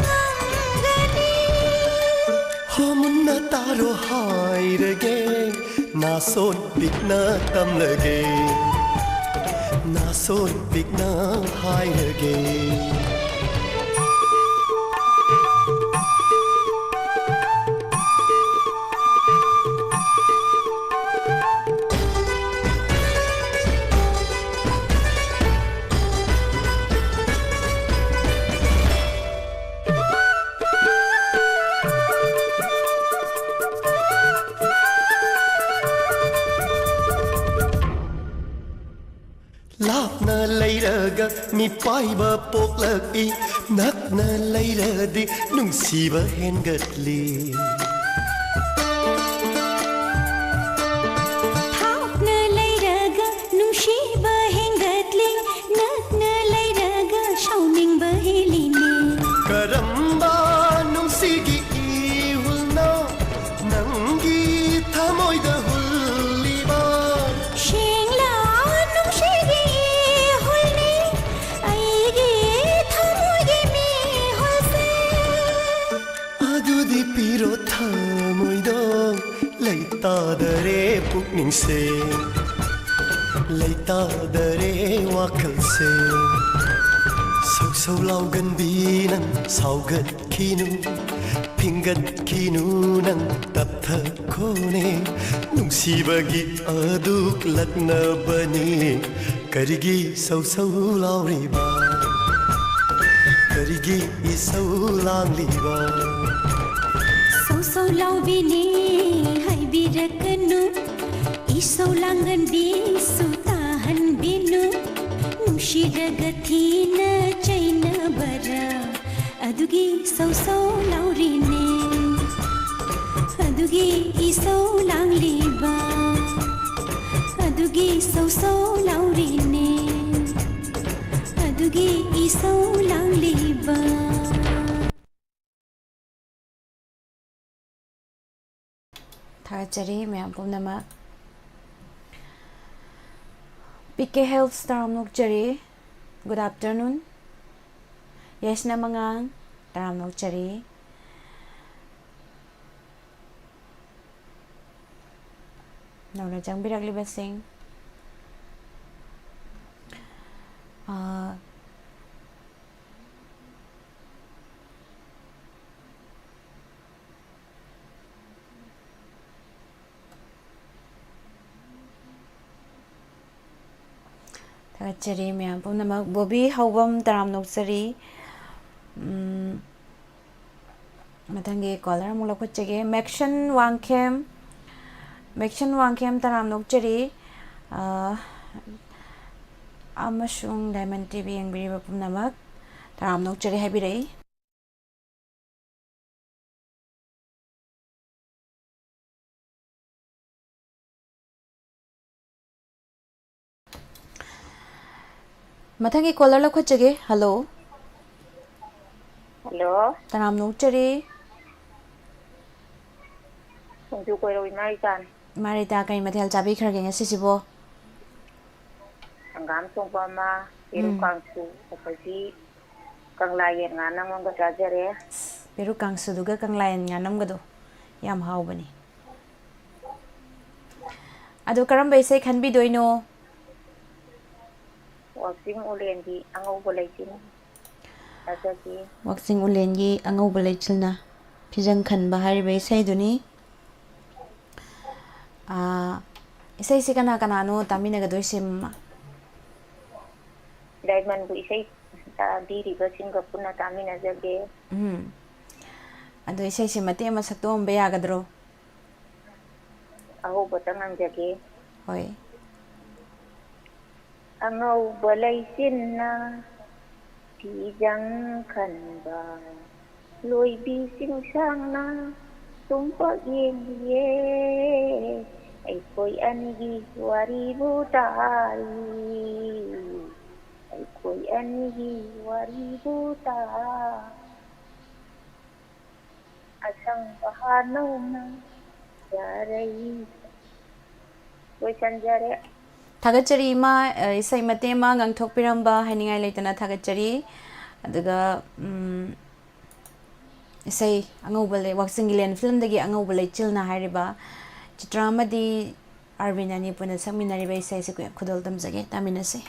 ngani होमुन्ना तारो हायरगे नासोन पिकना तमलगे नासोन पिकना हायरगे लापना लैरगा मी पाइबा पोक्लकी नकना लैरदि नुंसीबा हेनगतली thapna lairaga nushiba hengatli nakna lairaga shauning baheline करम्बा नुंसीगी इहुलना नंगी थमोइदा हुल्लिबा shengla nushigi hulni aigi thamoy mi hulse अदुदि पिरो थमोइदो लैतादरे पुकनिंगसे लैतादरे वाखलसे सौ सौ लाउगनबी नंग साउगत खिनु फिंगत खिनु नंग तप्थखोने नुंसीबगी अदुक लक्नबनी करिगी सौ सौ लाउरिबा करिगी इसौ लांगलिबा sâu sâu lau bini hai birakanu isau langan bisu tahan binu nushiragathina chaina bara adugi sâu sâu lau rine adugi isau langliba adugi sâu sâu lau rine adugi isau langliba Thagachari mayam pumnamak PK Health taramnok chari good afternoon yes na mangang taramnok chari nauna jang biragli basing Thagachari mayam pumnamak Bobby haubam taramnok chari mathangi caller mula khochege Maction Wangkhem taramnok chari amashung Diamond TV yengbiriba pumnamak taramnok chari habirai mathangi caller la khochege hello Hello, taramnok chari Songju Koiro Marikan, marita kai mathel chabi kharge ngasisibo Sangam Songpama, Iru Kangsu, Kapasi, Kanglayan nga nang mga gajare. ꯄꯦꯔꯨꯛ ꯀꯥꯡꯁꯨꯗꯨꯒ ꯀꯪꯂꯥꯌꯦꯟ ꯉꯥꯅꯝꯒꯗꯣ ꯌꯥꯝ ꯍꯥꯎꯕꯅꯤ ꯑꯗꯣ ꯀꯔꯝꯕ ꯏꯁꯩ ꯈꯟꯕꯤꯗꯣꯏꯅꯣ ꯋꯥꯛꯆꯤꯡ ꯎꯂꯦꯟꯒꯤ ꯑꯉꯧꯕ ꯂꯩꯆꯤꯜ ꯑꯗꯒꯤ ꯋꯥꯛꯆꯤꯡ ꯎꯂꯦꯟꯒꯤ ꯑꯉꯧꯕ ꯂꯩꯆꯤꯜꯅ ꯐꯤꯖꯪ ꯈꯟꯕ ꯍꯥꯏꯔꯤꯕ ꯏꯁꯩꯗꯨꯅꯤ ꯏꯁꯩꯁꯤ ꯀꯅꯥ ꯀꯅꯥꯅꯣ ꯇꯥꯃꯤꯟꯅꯒꯗꯣꯏꯁꯦ ꯃꯃꯥ ꯗꯥꯏꯃꯟꯕꯨ ꯏꯁꯩ ꯇꯥꯕꯤꯔꯤꯕꯁꯤꯡꯒ ꯄꯨꯟꯅ ꯇꯥꯃꯤꯟꯅꯖꯒꯦ ꯑꯗꯣ ꯏꯁꯩꯁꯦ ꯃꯇꯦꯛ ꯑꯃ ꯁꯛꯇꯣꯛꯑꯝꯕ ꯌꯥꯒꯗ꯭ꯔꯣ ꯑꯍꯧꯕꯇ ꯉꯥꯡꯖꯒꯦ ꯍꯣꯏ ꯑꯉꯧꯕ ꯂꯩꯆꯤꯟꯅ ꯐꯤꯖꯪ ꯈꯟꯕ ꯂꯣꯏꯕꯤ ꯆꯤꯡꯁꯥꯡꯅ ꯇꯨꯝꯄꯛ ꯌꯦꯡꯂꯤꯌꯦ ꯑꯩꯈꯣꯏ ꯑꯅꯤꯒꯤ ꯋꯥꯔꯤꯕꯨ ꯇꯥꯔꯤ ꯑꯩꯈꯣꯏ ꯑꯅꯤꯒꯤ ꯋꯥꯔꯤꯕꯨ ꯑꯁꯪꯕ ꯍꯥꯅꯧꯅ ꯌꯥꯔꯩ ꯂꯣꯏꯁꯟꯖꯔꯦ ꯊꯥꯒꯠꯆꯔꯤ ꯏꯃꯥ ꯏꯁꯩ ꯃꯇꯦꯛ ꯑꯃ ꯉꯥꯡꯊꯣꯛꯄꯤꯔꯝꯕ ꯍꯥꯏꯅꯤꯡꯉꯥꯏ ꯂꯩꯇꯅ ꯊꯥꯒꯠꯆꯔꯤ ꯑꯗꯨꯒ ꯏꯁꯩ ꯑꯉꯧꯕ ꯋꯥꯛꯆꯤꯡꯒꯤ ꯂꯦꯟ ꯐꯤꯂꯝꯗꯒꯤ ꯑꯉꯧꯕ ꯂꯩꯆꯤꯜꯅ ꯍꯥꯏꯔꯤꯕ ꯆꯤꯇ꯭ꯔꯥ ꯑꯃꯗꯤ ꯑꯥꯔꯕꯤꯟ ꯑꯅꯤ ꯄꯨꯟꯅ ꯁꯛꯃꯤꯟꯅꯔꯤꯕ ꯏꯁꯩꯁꯤ ꯈꯨꯗꯣꯜ ꯇꯝꯖꯒꯦ ꯇꯥꯃꯤꯟꯅꯁꯤ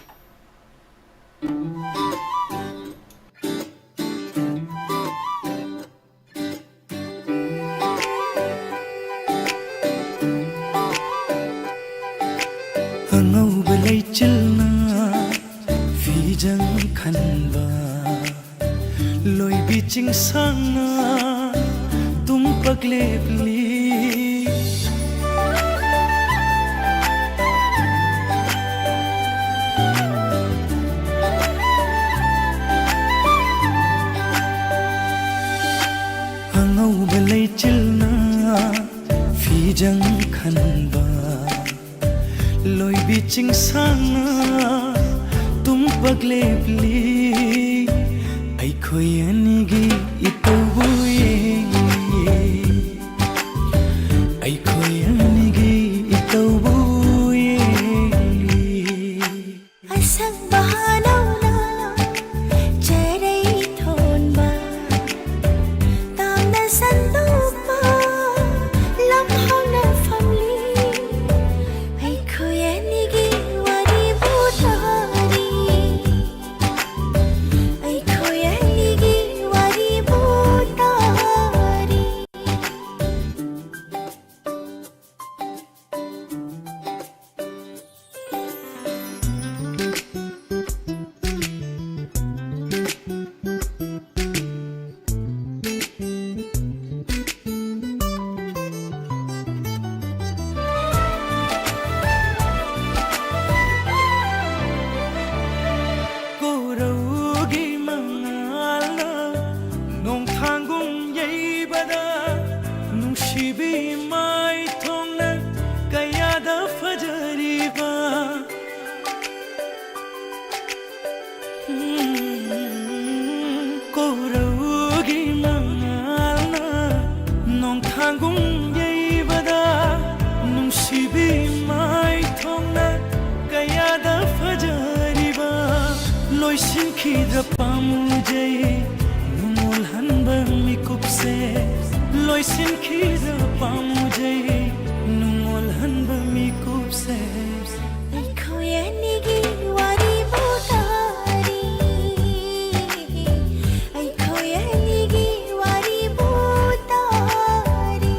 ꯑꯉꯧꯕ ꯂꯩꯆꯤꯜꯅ ꯐꯤꯖꯪ ꯈꯟꯕ ꯂꯣꯏꯕꯤ ꯆꯤꯡꯁꯥꯡꯅ ꯇꯨꯝꯄꯛ ꯂꯦꯞꯂꯤ ꯑꯉꯧꯕ ꯂꯩꯆꯤꯜꯅ ꯐꯤꯖꯪ ꯈꯟꯕ ꯂꯣꯏꯕꯤ ꯆꯤꯡꯁꯥꯡꯅ ꯇꯨꯝꯄꯛ ꯂꯦꯞꯂꯤ ꯑꯩꯈꯣꯏ ꯑꯅꯤꯒꯤ ꯏꯇꯧꯕꯨ ꯌꯦꯡꯂꯤꯌꯦ ꯑꯩꯈꯣꯏ ꯑꯅꯤꯒꯤ ꯏꯇꯧꯕꯨ ꯌꯦꯡꯂꯤ ꯑꯁꯪꯕ ꯍꯥꯅꯧꯅ ꯆꯦꯔꯩ ꯊꯣꯟꯕ ꯇꯥꯝꯅ ꯁꯟꯗꯣꯛꯄ ꯂꯝꯍꯥꯡꯅ ꯐꯝꯂꯤ ꯑꯩꯈꯣꯏ ꯑꯅꯤꯒꯤ ꯋꯥꯔꯤꯕꯨ ꯇꯥꯔꯤ ꯑꯩꯈꯣꯏ ꯑꯅꯤꯒꯤ ꯋꯥꯔꯤꯕꯨ ꯇꯥꯔꯤ ꯀꯣꯔꯧꯒꯤ ꯃꯉꯥꯜꯅ ꯅꯣꯡꯊꯥꯡꯒꯨꯝ ꯌꯩꯕꯗ ꯅꯨꯡꯁꯤꯕꯤ ꯃꯥꯏꯊꯣꯡꯅ ꯀꯌꯥꯗ ꯐꯖꯔꯤꯕ ꯀꯣꯔꯧꯒꯤ ꯃꯉꯥꯜꯅ ꯅꯣꯡꯊꯥꯡꯒꯨꯝ ꯌꯩꯕꯗ ꯅꯨꯡꯁꯤꯕꯤ ꯃꯥꯏꯊꯣꯡꯅ ꯀꯌꯥꯗ ꯐꯖꯔꯤꯕ ꯂꯣꯏꯁꯤꯟꯈꯤꯗ꯭ꯔ ꯄꯥꯝꯃꯨꯖꯩ ꯅꯨꯡꯉꯣꯜꯍꯟꯕ ꯃꯤꯀꯨꯞꯁꯦ ꯂꯣꯏꯁꯤꯟꯈꯤꯗ꯭ꯔ ꯄꯥꯝꯃꯨꯖꯩ ꯅꯨꯡꯉꯣꯜꯍꯟꯕ ꯃꯤꯀꯨꯞꯁꯦ ꯑꯩꯈꯣꯏ ꯑꯅꯤꯒꯤ ꯋꯥꯔꯤꯕꯨ ꯇꯥꯔꯤ ꯑꯩꯈꯣꯏ ꯑꯅꯤꯒꯤ ꯋꯥꯔꯤꯕꯨ ꯇꯥꯔꯤ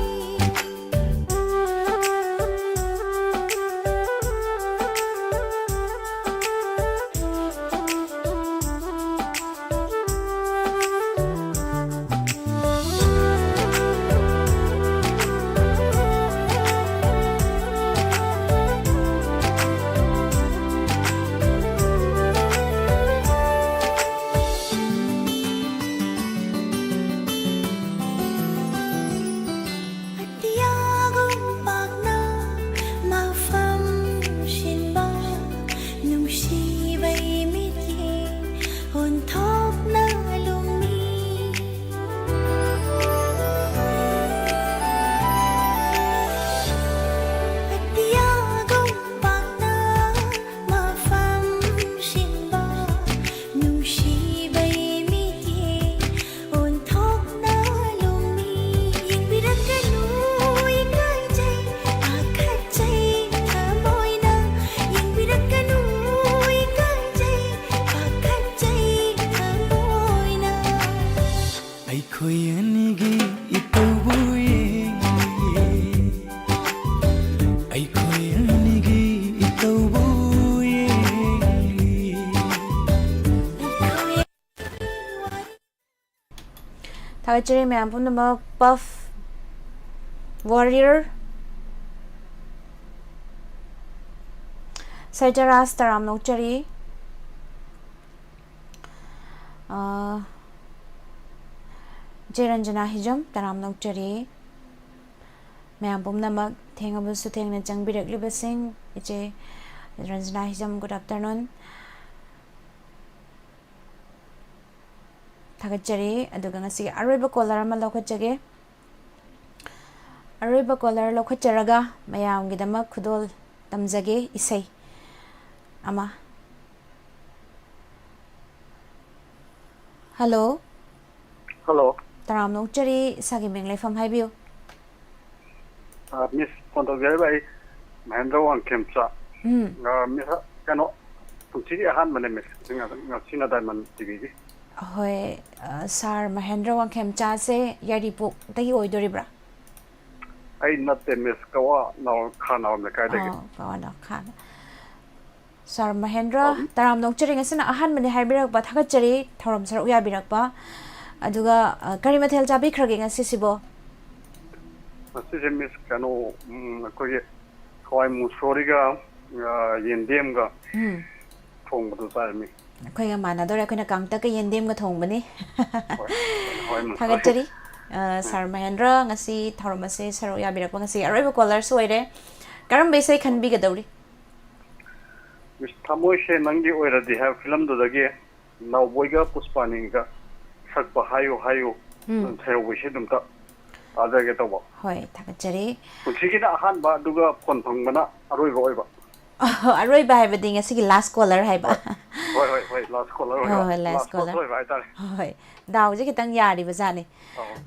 Thagachari mayam pumnamak Puff Warrior Saitaras taram nokchari Jeranjana hijam taram nokchari mayam pumnamak thengabusu thengna changbiraklibasing iche Ranjana hijam good afternoon Thagachari aduga ngasi aroiba caller ama lokhachage aroiba caller lokhacharaga mayam gidama khudol tamjage isai ama Hello Hello. Taram nokchari sagi meng leifam haibiu Miss Pontogai Mahendra Wang Kemcha. Miss Kano Puchi Han Manemis, Sina Diamond TV. Hoi Sar Mahendra Wang Kemcha se yari puk tagi oidoribra I not the Miss Kawa now Kana on the Kaida. Kawana Khan Sar Mahendra taram nokchari ngasina ahan mane haibirak ba thagachari thorom sar uya birak ba aduga kari mathel jabi khrage ngasi sibo Miss Kano Koye Kawai Musoriga Yendemga Tong to Salmi. Koy manadore koina kangta ka yendem ga thongbani thagachari Sar Mahendra ngasi thorom ase sar uya birak ba ngasi aroiba caller soire karam besai khanbi ga dawri Miss Tamoishe Nangi Oira, they have film to the gay. Now Boyga Puspaninga, Sakba Hayo, and Tail Wishidum. Other get over. Hoi, Thagachari. Puchikina Han Baduga Pontongana, Aroiva. Aroi ba having a sig last caller haiba. Wait, last caller. Oh, last caller. Hoi. Daw je kitang yari bazani.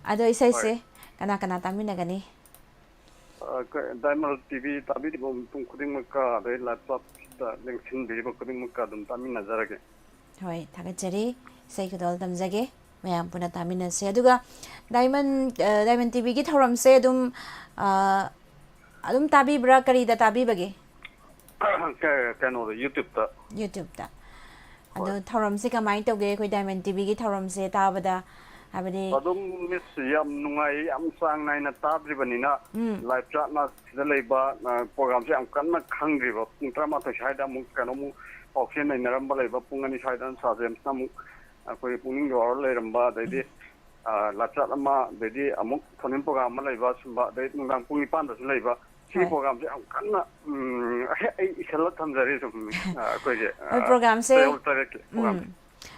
Ado isai se kana tamina gani. Diamond TV Tabi Kudimaka, the laptop. Linkin Bible Kudimukadum Tamina Zarage. Hoi, Thagachari, say kudol tamzage, mayam puna tamina se aduga Diamond TV git horam se adum tabi bra kari da tabi bage. Kano the YouTube ta. Ado thoram se kamai toge koi Diamond TV git horam se tabada abadi Adum Miss Yam Nungai Am Sang Nine Tabribanina, like Chatna, the labor program. I'm kind hungry, but Trama to Shida Mukanomu, auction in Ramba, Pungani Shidan Sazem, some Puning or Leramba, they did Lachatama, they did a Muk Tonim program, Malavas, but they don't Pungi Pandas labor. She programs, I'm kind of a lot of the reason. Program say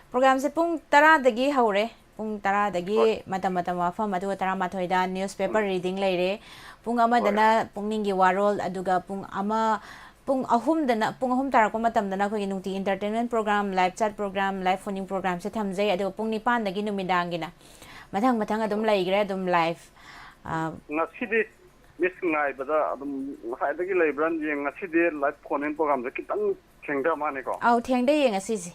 program se pung tara dagi haure. Pung tara dagi mata wafam aduga tara mathoida newspaper reading leire pung ama dana pungningi warol aduga pung ahum tarakpa matam dana khoi nungti entertainment program live chat program live phoning program se thamjai adu pung nipan dagi numidang gina mathang adum laigre adum live ngasidi miss ngai bada adum haidagi leibran yeng ngasidi live phoning program se kitang thengda mane ko au thengda yeng asisi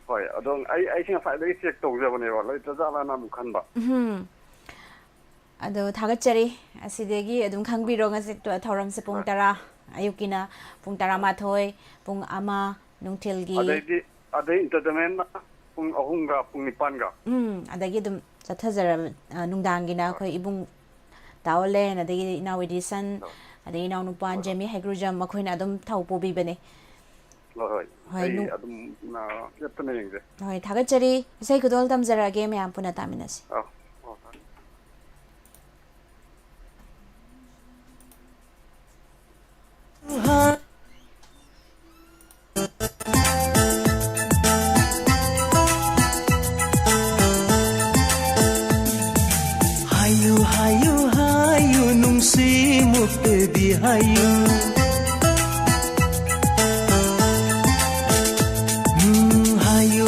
Hoi, adong I think I check to Javaneva, like Zalana Mukamba. Ado Thagachari, Asidegi, Adum Kangbi Rongas to a Thoram Sepung Tara, Ayukina, Pung Tara Matoi, Pung Ama, Nungtilgi. Are they entertainment? Pung Ahunga, Pungipanga. Adagidum Satazara Nungdangina, Koi Ibung Taole, and they now with his son, and they now Nupan, Jamie Hagrujam, Maquina Adum Taupo Bibene. Hoi, Thagachari, say good old Tamzara game and Punataminas. Hayu, nungsi mukte di hayu.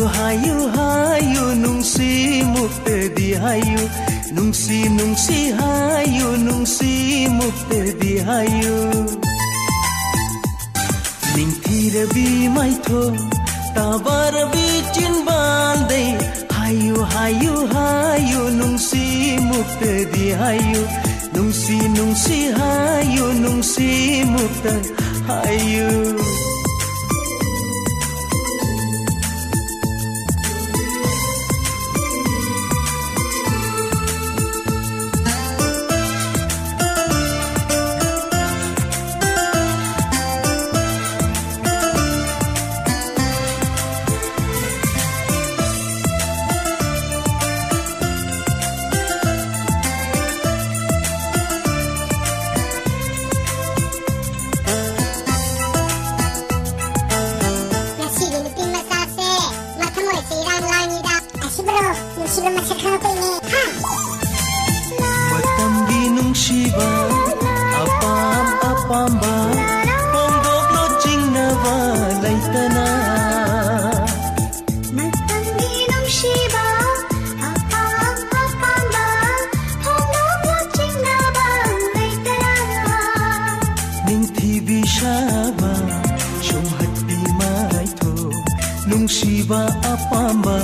Hayu, nungsi mukte di hayu. Nungsi hayu, nungsi mukte di hayu. Ningthira bi maitho, tabar bi chinbande. Hayu, nungsi mukte di hayu. Nungsi hayu, nungsi mukte hayu. matamgi nungsiba apam apamba pondoklo jingnaba laitana Shaba shumhati maitho nungsiba apamba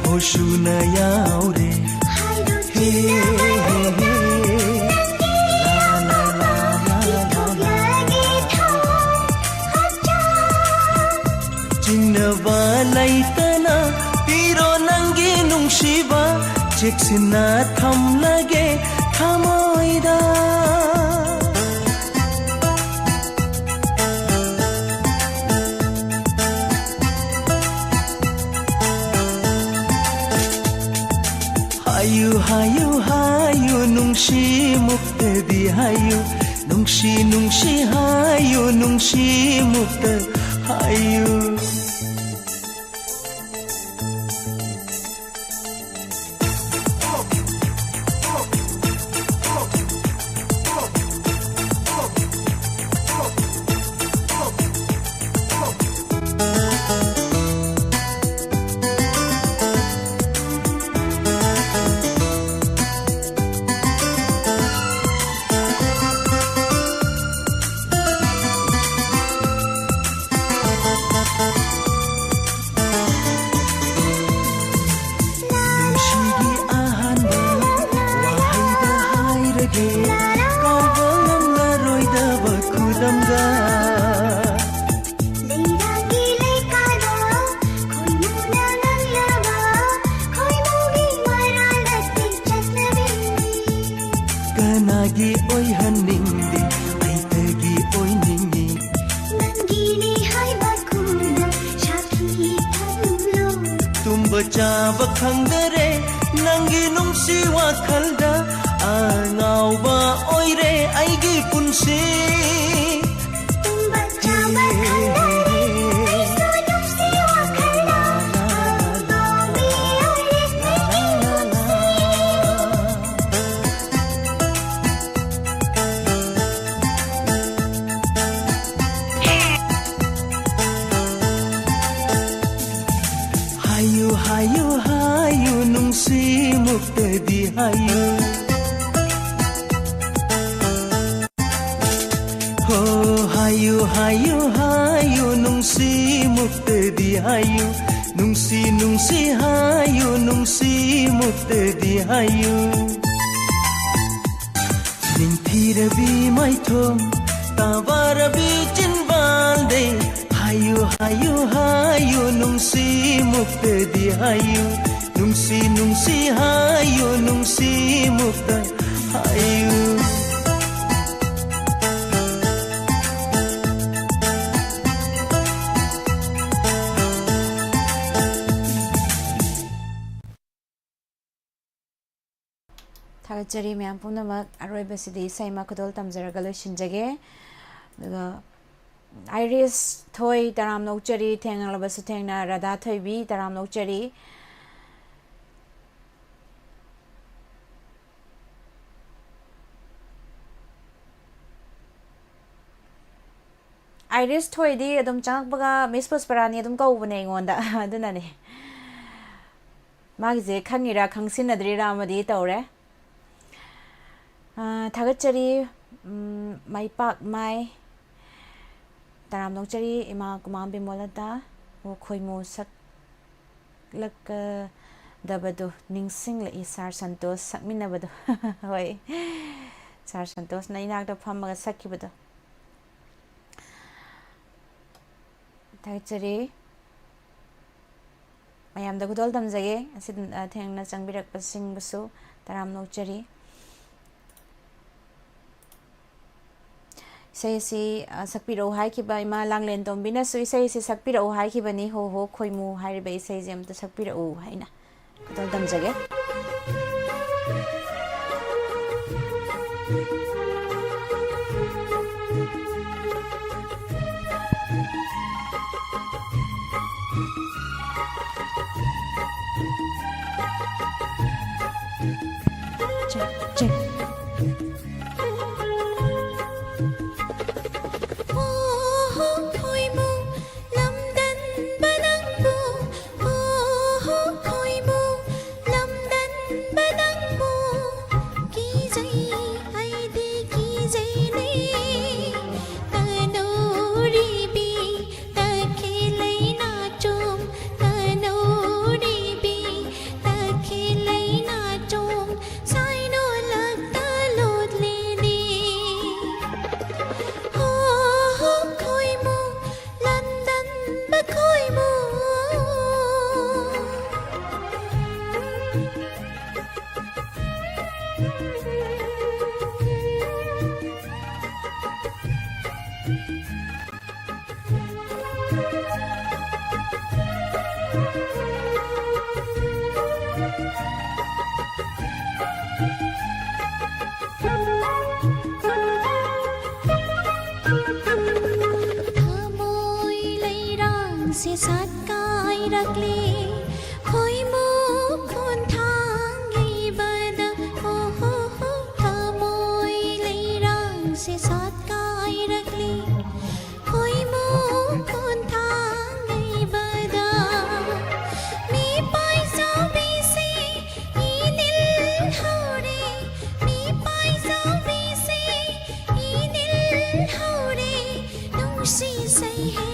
hoshuna yaure he la la la jingnaba laitana piro nangi nungsiba cheksina thamlage thamoida hayu hayu nungshi muktadi hayu nungshi hayu nungshi mukta hayu Chaba khangdare nangi nungsi wakhalda angauba oire aigi punsi tumba chaba khangdare aiso nungsi wakhalda angauba oire hayu hayu nungsi muktadi hayu ho hayu hayu nungsi muktadi hayu nungsi hayu nungsi muktadi hayu ninthirabi maithom tabarabi chinbalde hayu nungsi muktadi hayu nungsi hayu nungsi mukta hayu Thagachari myam punamak aroibasidi saima khodol tamjaraga loishinjage daga Iris Thoi Taram Nokchari Thengalabasa Thengna Radha Thoibi Taram Nokchari Iris Thoi di adum changbaga Miss Pusparani adum kaubane ngonda adunane magise khangira khangsinadri ramadi tawre Thagachari Maipak Mai Taram Nokchari Ima Kumam Bimolata wo khoimu sak lak dabadu ningsing la Sar Santos sakminabadu hoi Sar Santos na inakta phamaga sakibadu Thagachari mayamda kudol damjage asid thengna changbirak pasing busu Taram Nokchari Say sakpiro hai kiba ima langlen tombina so say sakpiro hai kibani ho khoimu hai be say jam to sakpiro haina kadol damjage check. से साथ काय रखले खोई मो खोन थांगे बदा हो थमोई लेरंग से साथ काय रखले खोई मो खोन थांगे बदा मी पैसा बेसे ई दिल होरे मी पैसा बेसे ई दिल होरे नुसी सही है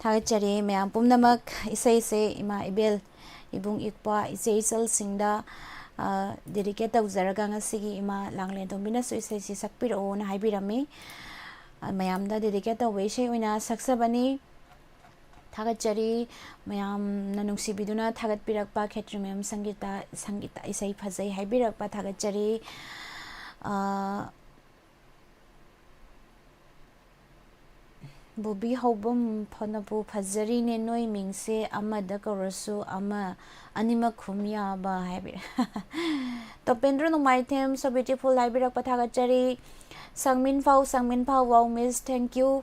थागचरी मैम पुमनमक इसे से इमा इबेल इबुंग इक्पा इचे इचलसिंगदा डेडिकेट तौजरगा ngasiगी इमा langlen tombina so ise si sakpiro na haibirami ma'am दा डेडिकेट तौबे इसे ओइना सक्सबनी Thagachari mayam nanungsibiduna thagat pirakpa khetrimem sangita isai phajai haibirakpa thagachari Bobi hobum phonapu phajari ne noi mingse amada korosu ama anima khumya ba haibir Topendra no my them so beautiful haibirak pa thagachari Sangmin Phao wow miss thank you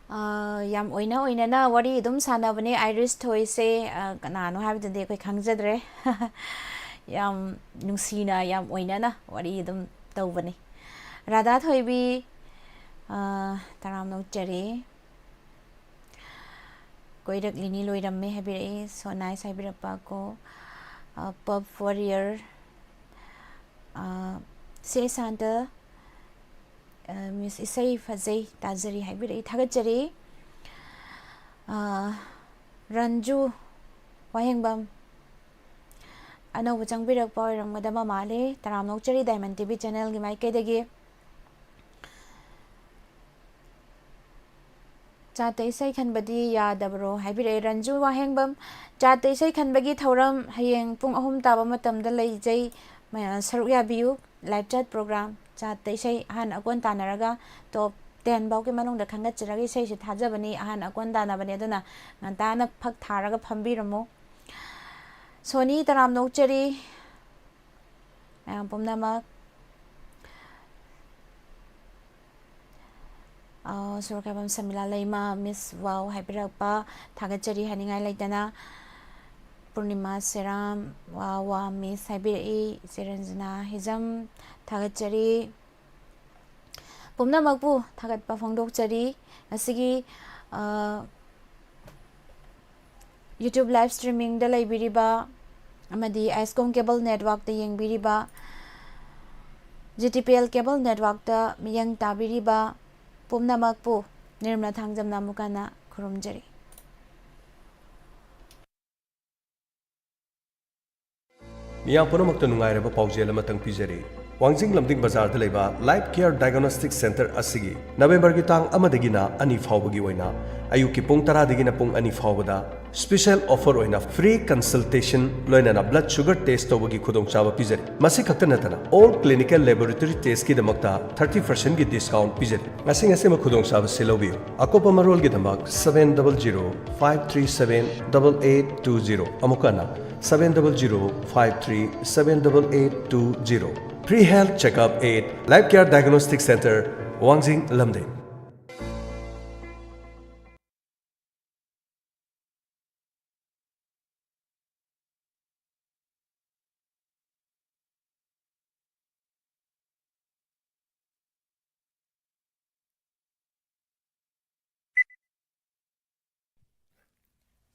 yam oina na wari dum sanabane Iris Toy se kanano habde koi khangjadre yam nungsina yam oina na wari dum tawbani Radha Thoibi Taram no Cherry Koirak Lini Loiramme Habire so nice Habirapa ko Pub Warrior Say Santa Miss Isai Fazay Tazari Habire Thagachari Ranju Wahengbam Ano Wachang Birak Boy Madama Male Taram no Cherry Diamond TV channel Gimai Kedagi Chatai sai khanbadi yadabro haibire Ranju Wahengbam chatai sai khanbagi thoram hayeng pung ahum taba matamda leijai saruk yabiu live chat program chatai sai han akon tanaraga top 10 bau ke manung da khangat chiragi sai se thajabani han akon dana bani aduna ngantana phak tharaga phambiramo Sony taram nokchari pomnama Surkabam Samila Laima Miss Wow Haibirapa Thagachari Haningai Laitana Purnima Seram Wawa Miss Haibiri Seranjana Hizam Thagachari Pumna Magpu Thagat Pafongdok Chari Asigi YouTube live streaming da Laibiriba Amadi Icecom Cable Network da Yang Biriba GTPL Cable Network da Miyang Tabiriba Pumna Magpu Nirmala Thangjam Namukana Kurumjari Miyam punamakta nungairaba paujel amatang pijari Wangjing Lamding Bazar da leba Life Care Diagnostic Center asigi November gi tang amadagina ani phawbagi oina ayuki pung 10 dagina pung ani phawbada special offer oina free consultation loinana blood sugar test tobagi khudong chaba pijari masi khakta natana all clinical laboratory test ki damakta 30% gi discount pijari ngasi ngasi ma khudong chaba selobiyo akopa marol gi damak 700-537-8820 amukana 700-537-8820 Pre-Health Checkup 8 Life Care Diagnostic Center, Wangjing Lamding.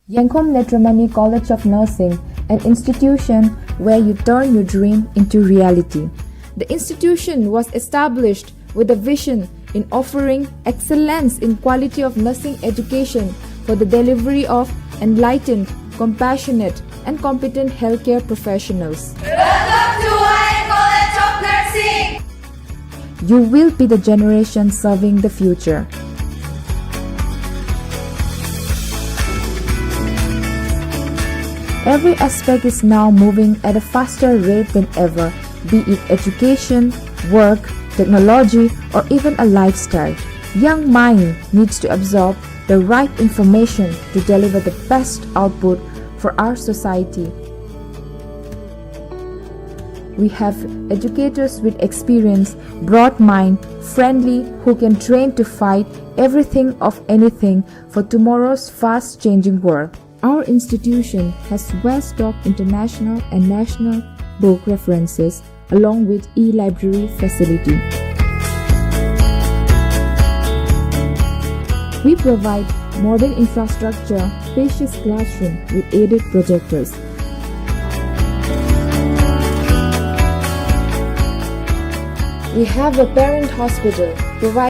Yankom Netramani College of Nursing, an institution where you turn your dream into reality. The institution was established with a vision in offering excellence in quality of nursing education for the delivery of enlightened, compassionate, and competent healthcare professionals. Welcome to High College of Nursing! You will be the generation serving the future. Every aspect is now moving at a faster rate than ever, be it education, work, technology, or even a lifestyle. Young mind needs to absorb the right information to deliver the best output for our society. We have educators with experience, broad mind, friendly, who can train to fight everything of anything for tomorrow's fast-changing world. Our institution has well-stocked international and national book references along with e-library facility. We provide modern infrastructure, spacious classroom with aided projectors. We have a parent hospital, provide